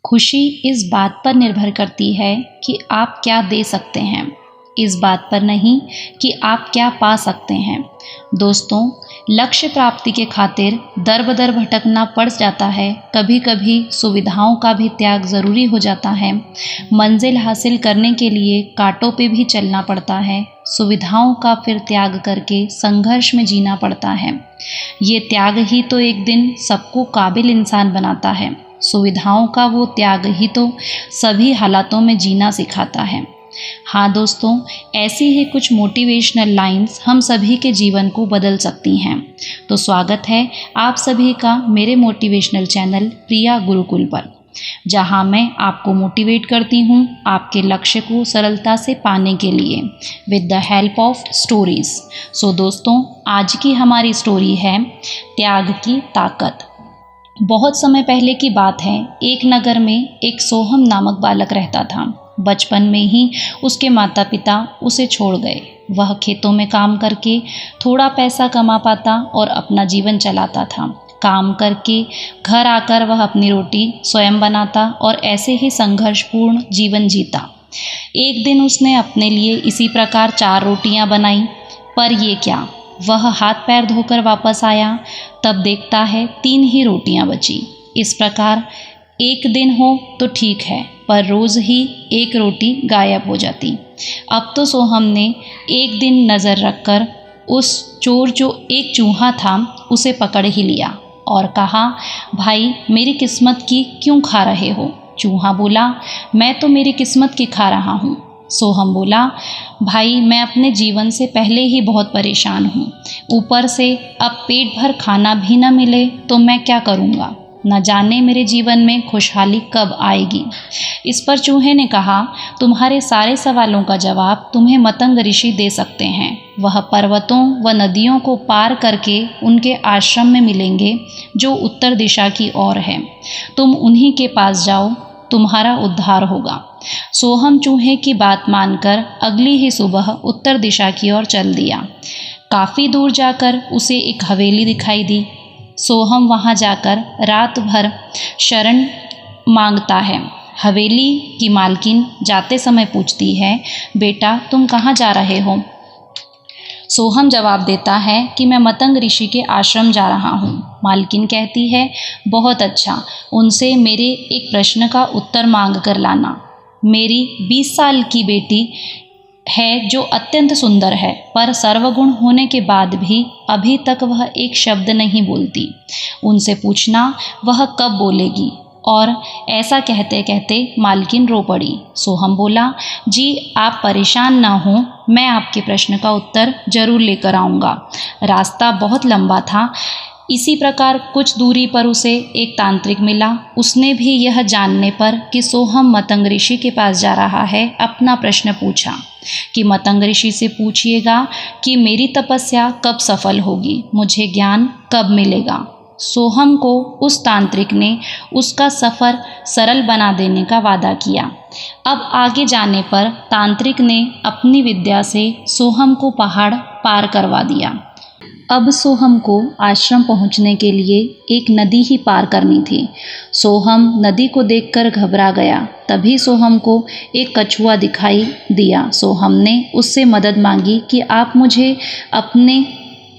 खुशी इस बात पर निर्भर करती है कि आप क्या दे सकते हैं, इस बात पर नहीं कि आप क्या पा सकते हैं। दोस्तों, लक्ष्य प्राप्ति के खातिर दर बदर भटकना पड़ जाता है। कभी कभी सुविधाओं का भी त्याग ज़रूरी हो जाता है। मंजिल हासिल करने के लिए कांटों पे भी चलना पड़ता है। सुविधाओं का फिर त्याग करके संघर्ष में जीना पड़ता है। ये त्याग ही तो एक दिन सबको काबिल इंसान बनाता है। सुविधाओं का वो त्याग ही तो सभी हालातों में जीना सिखाता है। हाँ दोस्तों, ऐसी ही कुछ मोटिवेशनल लाइंस हम सभी के जीवन को बदल सकती हैं। तो स्वागत है आप सभी का मेरे मोटिवेशनल चैनल प्रिया गुरुकुल पर, जहाँ मैं आपको मोटिवेट करती हूँ आपके लक्ष्य को सरलता से पाने के लिए with the help of stories. So दोस्तों, आज की हमारी स्टोरी है त्याग की ताकत। बहुत समय पहले की बात है। एक नगर में एक सोहम नामक बालक रहता था। बचपन में ही उसके माता पिता उसे छोड़ गए। वह खेतों में काम करके थोड़ा पैसा कमा पाता और अपना जीवन चलाता था। काम करके घर आकर वह अपनी रोटी स्वयं बनाता और ऐसे ही संघर्षपूर्ण जीवन जीता। एक दिन उसने अपने लिए इसी प्रकार 4 रोटियां बनाई, पर ये क्या, वह हाथ पैर धोकर वापस आया तब देखता है 3 ही रोटियां बची। इस प्रकार एक दिन हो तो ठीक है, पर रोज़ ही एक रोटी गायब हो जाती। अब तो सोहम ने एक दिन नज़र रखकर उस चोर जो एक चूहा था उसे पकड़ ही लिया और कहा, भाई मेरी किस्मत की क्यों खा रहे हो? चूहा बोला, मैं तो मेरी किस्मत की खा रहा हूँ। सोहम बोला, भाई मैं अपने जीवन से पहले ही बहुत परेशान हूँ, ऊपर से अब पेट भर खाना भी न मिले तो मैं क्या करूँगा? न जाने मेरे जीवन में खुशहाली कब आएगी। इस पर चूहे ने कहा, तुम्हारे सारे सवालों का जवाब तुम्हें मतंग ऋषि दे सकते हैं। वह पर्वतों व नदियों को पार करके उनके आश्रम में मिलेंगे जो उत्तर दिशा की ओर है। तुम उन्हीं के पास जाओ, तुम्हारा उद्धार होगा। सोहम चूहे की बात मानकर अगली ही सुबह उत्तर दिशा की ओर चल दिया। काफ़ी दूर जाकर उसे एक हवेली दिखाई दी। सोहम वहां जाकर रात भर शरण मांगता है। हवेली की मालकिन जाते समय पूछती है, बेटा तुम कहाँ जा रहे हो? सोहम जवाब देता है कि मैं मतंग ऋषि के आश्रम जा रहा हूँ। मालकिन कहती है, बहुत अच्छा, उनसे मेरे एक प्रश्न का उत्तर मांग कर लाना। मेरी 20 साल की बेटी है जो अत्यंत सुंदर है, पर सर्वगुण होने के बाद भी अभी तक वह एक शब्द नहीं बोलती। उनसे पूछना वह कब बोलेगी। और ऐसा कहते कहते मालकिन रो पड़ी। सोहम बोला, जी आप परेशान ना हो, मैं आपके प्रश्न का उत्तर जरूर लेकर आऊँगा। रास्ता बहुत लंबा था। इसी प्रकार कुछ दूरी पर उसे एक तांत्रिक मिला। उसने भी यह जानने पर कि सोहम मतंग ऋषि के पास जा रहा है, अपना प्रश्न पूछा कि मतंग ऋषि से पूछिएगा कि मेरी तपस्या कब सफल होगी, मुझे ज्ञान कब मिलेगा। सोहम को उस तांत्रिक ने उसका सफ़र सरल बना देने का वादा किया। अब आगे जाने पर तांत्रिक ने अपनी विद्या से सोहम को पहाड़ पार करवा दिया। अब सोहम को आश्रम पहुंचने के लिए एक नदी ही पार करनी थी। सोहम नदी को देखकर घबरा गया। तभी सोहम को एक कछुआ दिखाई दिया। सोहम ने उससे मदद मांगी कि आप मुझे अपने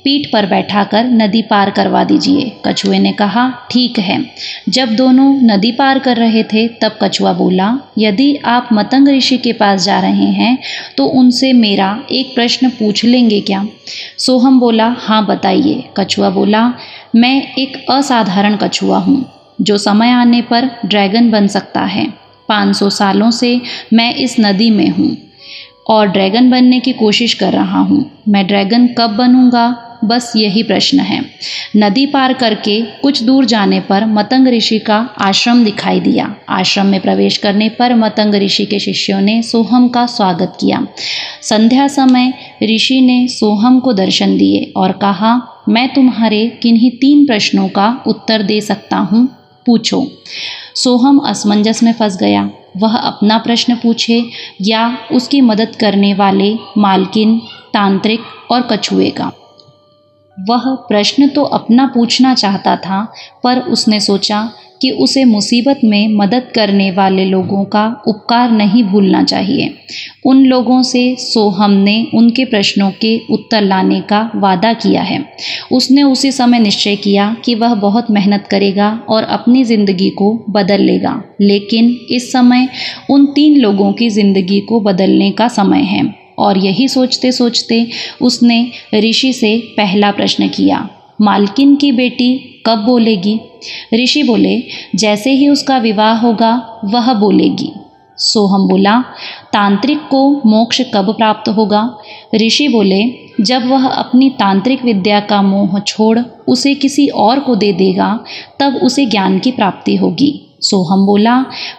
पीठ पर बैठाकर नदी पार करवा दीजिए। कछुए ने कहा, ठीक है। जब दोनों नदी पार कर रहे थे तब कछुआ बोला, यदि आप मतंग ऋषि के पास जा रहे हैं तो उनसे मेरा एक प्रश्न पूछ लेंगे क्या? सोहम बोला, हाँ बताइए। कछुआ बोला, मैं एक असाधारण कछुआ हूँ जो समय आने पर ड्रैगन बन सकता है। 500 सालों से मैं इस नदी में हूँ और ड्रैगन बनने की कोशिश कर रहा हूँ। मैं ड्रैगन कब बनूंगा, बस यही प्रश्न है। नदी पार करके कुछ दूर जाने पर मतंग ऋषि का आश्रम दिखाई दिया। आश्रम में प्रवेश करने पर मतंग ऋषि के शिष्यों ने सोहम का स्वागत किया। संध्या समय ऋषि ने सोहम को दर्शन दिए और कहा, मैं तुम्हारे किन्हीं 3 प्रश्नों का उत्तर दे सकता हूँ, पूछो। सोहम असमंजस में फंस गया। वह अपना प्रश्न पूछे या उसकी मदद करने वाले मालकिन, तांत्रिक और कछुए का। वह प्रश्न तो अपना पूछना चाहता था, पर उसने सोचा कि उसे मुसीबत में मदद करने वाले लोगों का उपकार नहीं भूलना चाहिए। उन लोगों से सोहम ने उनके प्रश्नों के उत्तर लाने का वादा किया है। उसने उसी समय निश्चय किया कि वह बहुत मेहनत करेगा और अपनी ज़िंदगी को बदल लेगा। लेकिन इस समय उन 3 लोगों की ज़िंदगी को बदलने का समय है। और यही सोचते सोचते उसने ऋषि से पहला प्रश्न किया, मालकिन की बेटी कब बोलेगी? ऋषि बोले, जैसे ही उसका विवाह होगा वह बोलेगी। सोहम बोला, तांत्रिक को मोक्ष कब प्राप्त होगा? ऋषि बोले, जब वह अपनी तांत्रिक विद्या का मोह छोड़ उसे किसी और को दे देगा, तब उसे ज्ञान की प्राप्ति होगी। सोहम बोला,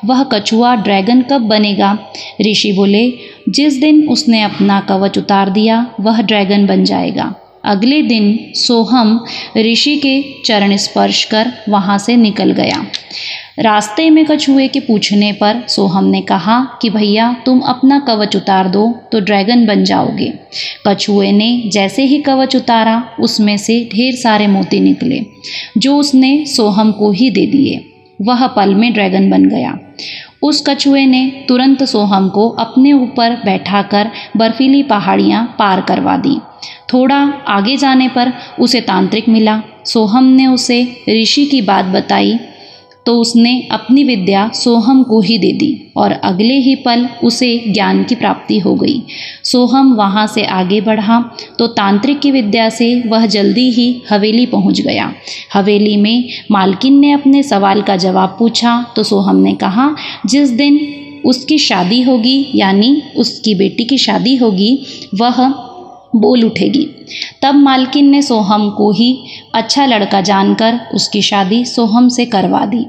वह कछुआ ड्रैगन कब बनेगा? ऋषि बोले, जिस दिन उसने अपना कवच उतार दिया वह ड्रैगन बन जाएगा। अगले दिन सोहम ऋषि के चरण स्पर्श कर वहाँ से निकल गया। रास्ते में कछुए के पूछने पर सोहम ने कहा कि भैया तुम अपना कवच उतार दो तो ड्रैगन बन जाओगे। कछुए ने जैसे ही कवच उतारा उसमें से ढेर सारे मोती निकले, जो उसने सोहम को ही दे दिए। वह पल में ड्रैगन बन गया। उस कछुए ने तुरंत सोहम को अपने ऊपर बैठाकर बर्फीली पहाड़ियाँ पार करवा दी। थोड़ा आगे जाने पर उसे तांत्रिक मिला। सोहम ने उसे ऋषि की बात बताई तो उसने अपनी विद्या सोहम को ही दे दी और अगले ही पल उसे ज्ञान की प्राप्ति हो गई। सोहम वहाँ से आगे बढ़ा तो तांत्रिक की विद्या से वह जल्दी ही हवेली पहुँच गया। हवेली में मालकिन ने अपने सवाल का जवाब पूछा तो सोहम ने कहा, जिस दिन उसकी शादी होगी यानी उसकी बेटी की शादी होगी वह बोल उठेगी। तब मालकिन ने सोहम को ही अच्छा लड़का जानकर उसकी शादी सोहम से करवा दी।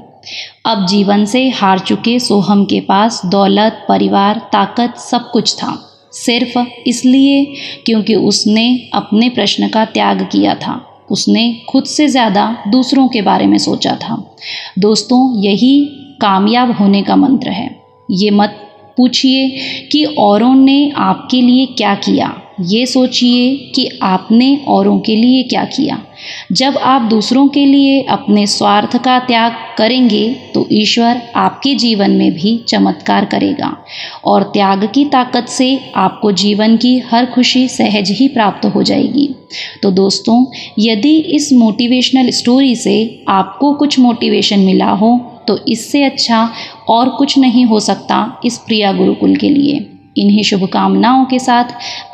अब जीवन से हार चुके सोहम के पास दौलत, परिवार, ताकत सब कुछ था, सिर्फ इसलिए क्योंकि उसने अपने प्रश्न का त्याग किया था। उसने खुद से ज़्यादा दूसरों के बारे में सोचा था। दोस्तों, यही कामयाब होने का मंत्र है। ये मत पूछिए कि औरों ने आपके लिए क्या किया, ये सोचिए कि आपने औरों के लिए क्या किया। जब आप दूसरों के लिए अपने स्वार्थ का त्याग करेंगे तो ईश्वर आपके जीवन में भी चमत्कार करेगा और त्याग की ताकत से आपको जीवन की हर खुशी सहज ही प्राप्त हो जाएगी। तो दोस्तों, यदि इस मोटिवेशनल स्टोरी से आपको कुछ मोटिवेशन मिला हो तो इससे अच्छा और कुछ नहीं हो सकता इस प्रिया गुरुकुल के लिए। इन्हीं शुभकामनाओं के साथ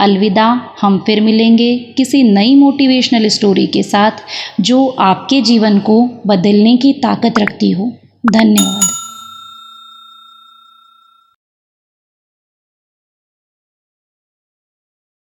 अलविदा। हम फिर मिलेंगे किसी नई मोटिवेशनल स्टोरी के साथ जो आपके जीवन को बदलने की ताकत रखती हो। धन्यवाद।